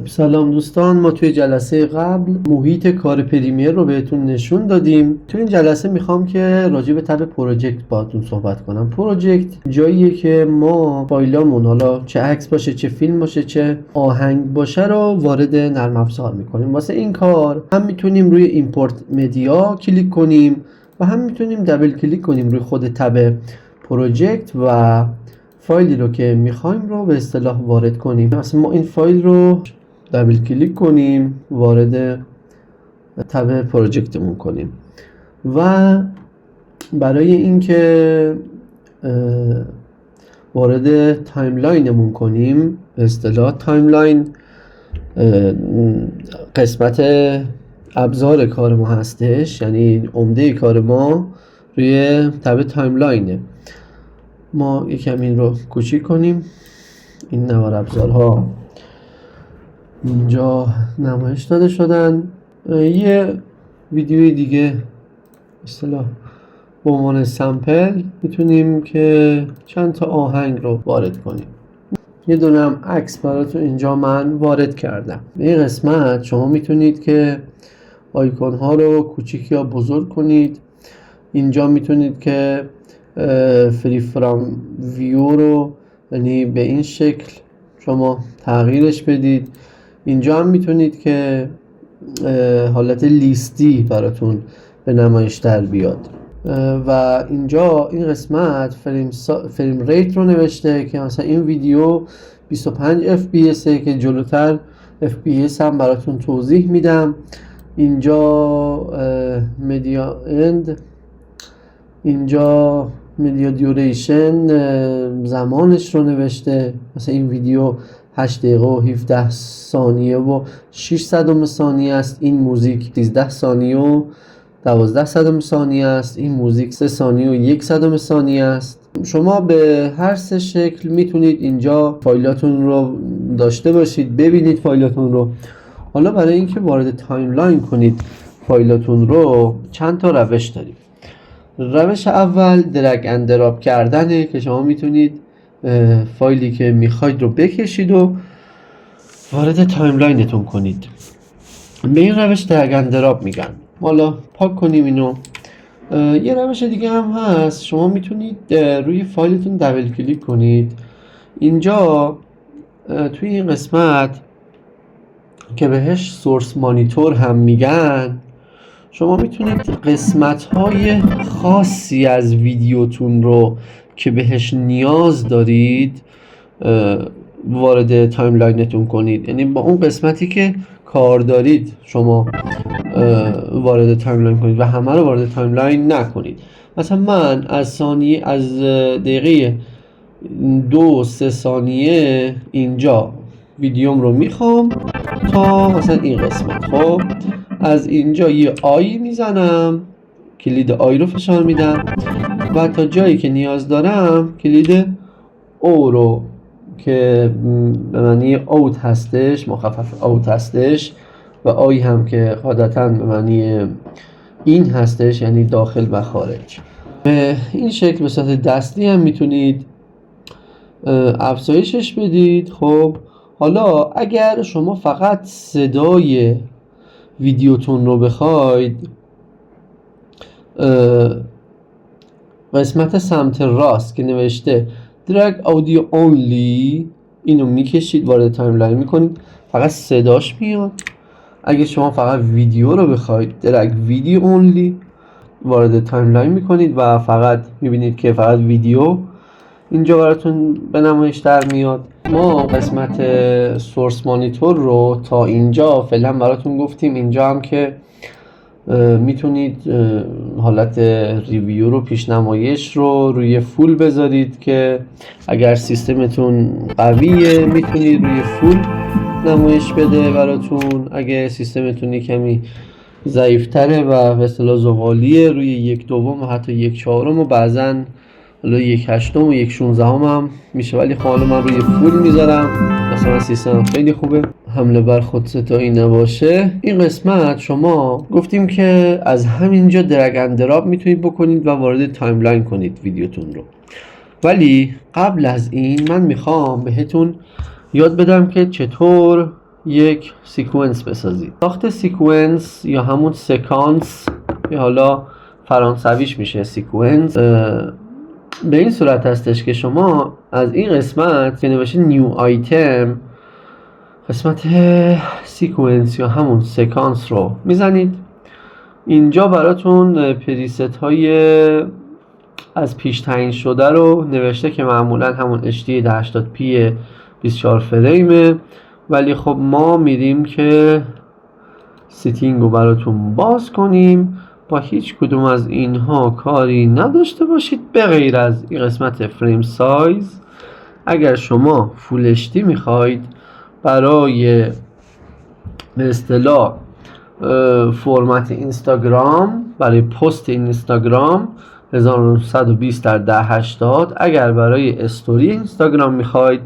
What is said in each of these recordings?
خب سلام دوستان، ما توی جلسه قبل محیط کار پریمیر رو بهتون نشون دادیم. توی این جلسه میخوام که راجع به تب پروژکت باهاتون صحبت کنم. پروژکت جاییه که ما فایلامون، حالا چه عکس باشه، چه فیلم باشه، چه آهنگ باشه، رو وارد نرم افزار میکنیم. واسه این کار هم میتونیم روی ایمپورت مدیا کلیک کنیم و هم میتونیم دبل کلیک کنیم روی خود تب پروژکت و فایلی رو که میخوایم رو به اصطلاح وارد کنیم. مثلا ما این فایل رو دبل کلیک کنیم، وارد تب پروژکتمون کنیم و برای اینکه وارد تایملاینمون کنیم، به اصطلاح تایملاین قسمت ابزار کار ما هستش، یعنی عمده کار ما روی تب تایملاینه. ما یکم این رو کوچیک کنیم. این نوار ابزارها اینجا نمایش داده شدن. یه ویدیوی دیگه اصطلاح به عنوان سامپل میتونیم که چند تا آهنگ رو وارد کنیم. یه دونم عکس براتون اینجا من وارد کردم. این قسمت شما میتونید که آیکون ها رو کوچیک یا بزرگ کنید. اینجا میتونید که فری فرام ویو رو، یعنی به این شکل شما تغییرش بدید. اینجا هم میتونید که حالت لیستی براتون به نمایش در بیاد و اینجا این قسمت فریم ریت رو نوشته که مثلا این ویدیو 25 fps که جلوتر fps هم براتون توضیح میدم. اینجا مدیا اند، اینجا مدیا دیوریشن زمانش رو نوشته. مثلا این ویدیو 8 دقیقه و 17 ثانیه و 6 صدم ثانیه است. این موزیک 13 ثانیه و 12 صدم ثانیه است. این موزیک 3 ثانیه و 1 صدم ثانیه است. شما به هر سه شکل میتونید اینجا فایلاتون رو داشته باشید، ببینید فایلاتون رو. حالا برای اینکه وارد تایملاین کنید فایلاتون رو، چند تا روش داریم. روش اول درگ اند دراپ کردنه که شما میتونید فایلی که میخواید رو بکشید و وارد تایملاینتون کنید. به این روش درگ اند دراپ میگن. حالا پاک کنیم اینو. یه روش دیگه هم هست. شما میتونید روی فایلتون دبل کلیک کنید. اینجا توی این قسمت که بهش سورس مانیتور هم میگن، شما میتونید قسمت‌های خاصی از ویدیوتون رو که بهش نیاز دارید وارد تایملاینتون کنید. یعنی با اون قسمتی که کار دارید شما وارد تایملاین کنید و همه رو وارد تایملاین نکنید. مثلا من از دقیقه 2-3 ثانیه اینجا ویدیوم رو میخوام تا مثلا این قسمت. خب از اینجا یه آی میزنم، کلید آی رو فشار میدم و تا جایی که نیاز دارم کلید او رو که به معنی اوت هستش، مخفف اوت هستش، و آی هم که قاعدتاً به معنی این هستش، یعنی داخل و خارج. به این شکل به صورت دستی هم میتونید افزایشش بدید. خب حالا اگر شما فقط صدای ویدیوتون رو بخواید، قسمت سمت راست که نوشته درگ اودیو اونلی، اینو میکشید، وارد تایملاین میکنید، فقط صداش میاد. اگه شما فقط ویدیو رو بخواید، درگ ویدیو اونلی، وارد تایملاین میکنید و فقط میبینید که فقط ویدیو اینجا براتون به نمایش در میاد. ما قسمت سورس مانیتور رو تا اینجا فعلا براتون گفتیم. اینجا هم که میتونید حالت ریویو رو، پیشنمایش رو روی فول بذارید که اگر سیستمتون قویه میتونید روی فول نمایش بده براتون. اگه سیستمتون کمی ضعیفتره و به اصطلاح زغالیه، روی 1/2 و حتی 1/4 و بعضاً حالا 1/8 و 1/16 هم میشه، ولی حالا من روی فول میذارم. مثلا سیستم خیلی خوبه، حمله بر خودستایی نباشه. این قسمت شما گفتیم که از همینجا درگ اند دراپ میتونید بکنید و وارد تایملاین کنید ویدیوتون رو. ولی قبل از این من میخوام بهتون یاد بدم که چطور یک سیکونس بسازید. ساخت سیکونس یا همون سکانس یا حالا فرانسویش میشه سیکونس، به این صورت هستش که شما از این قسمت که نوشته نیو آیتم، قسمت سیکونس یا همون سکانس رو میزنید. اینجا براتون پریست های از پیش تعیین شده رو نوشته که معمولا همون HD 1080p 24 فریمه، ولی خب ما میریم که سیتینگ رو براتون باز کنیم. با هیچ کدوم از اینها کاری نداشته باشید به غیر از این قسمت فریم سایز. اگر شما فول HD میخواید برای به اصطلاح فرمت اینستاگرام، برای پست اینستاگرام 1920 در 1080، اگر برای استوری اینستاگرام میخواید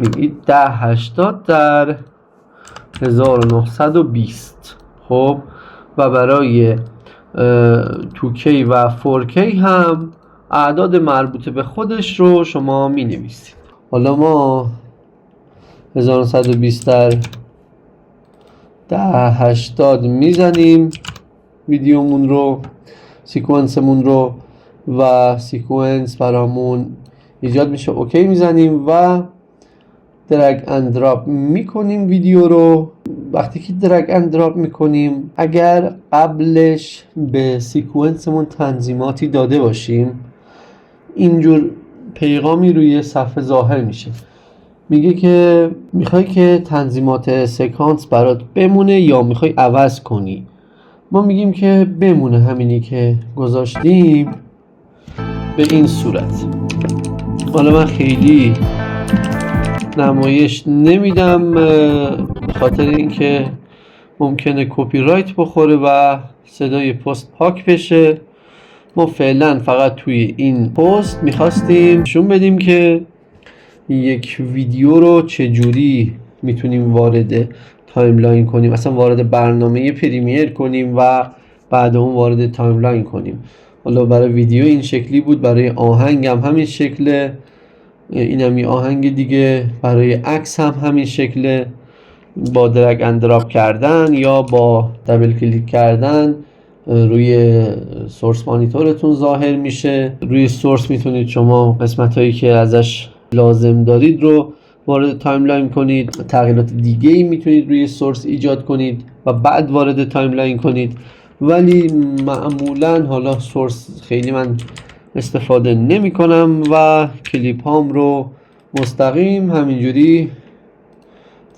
میگید 1080 در 1920. خب و برای 2K و 4K هم اعداد مربوط به خودش رو شما می نویسید. حالا ما 1920 در 1080 میزنیم ویدیومون رو، سیکونسمون رو، و سیکونس برامون ایجاد میشه. اوکی میزنیم و درگ اند دراپ میکنیم ویدیو رو. وقتی که درگ اند دراپ میکنیم، اگر قبلش به سیکونسمون تنظیماتی داده باشیم، اینجور پیغامی روی صفحه ظاهر میشه، میگه که میخوای که تنظیمات سکانس برات بمونه یا میخوای عوض کنی. ما میگیم که بمونه همینی که گذاشتیم به این صورت. حالا من خیلی نمایش نمیدم به خاطر اینکه ممکنه کپی رایت بخوره و صدای پست پاک بشه. ما فعلا فقط توی این پست میخواستیم نشون بدیم که یک ویدیو رو چجوری میتونیم وارد تایملاین کنیم، مثلا وارد برنامه پریمیر کنیم و بعد اون وارد تایملاین کنیم. حالا برای ویدیو این شکلی بود، برای آهنگ هم همین شکله، اینم یه آهنگ دیگه. برای عکس هم همین شکله، با درگ اند دراپ کردن یا با دبل کلیک کردن روی سورس مانیتورتون ظاهر میشه. روی سورس میتونید شما قسمت هایی که ازش لازم دارید رو وارد تایملاین کنید، تغییرات دیگه ای میتونید روی سورس ایجاد کنید و بعد وارد تایملاین کنید. ولی معمولا حالا سورس خیلی من استفاده نمی کنم و کلیپ هام رو مستقیم همینجوری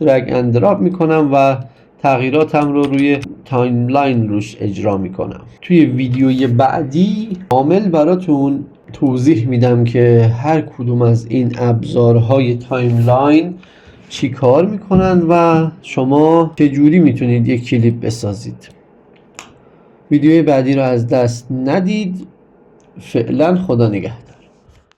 درگ اند دراپ میکنم و تغییراتم رو روی تایملاین روش اجرا میکنم. توی ویدیوی بعدی کامل براتون توضیح میدم که هر کدوم از این ابزارهای تایملاین چی کار میکنن و شما چجوری میتونید یک کلیپ بسازید. ویدیوی بعدی رو از دست ندید. فعلا خدا نگهدار.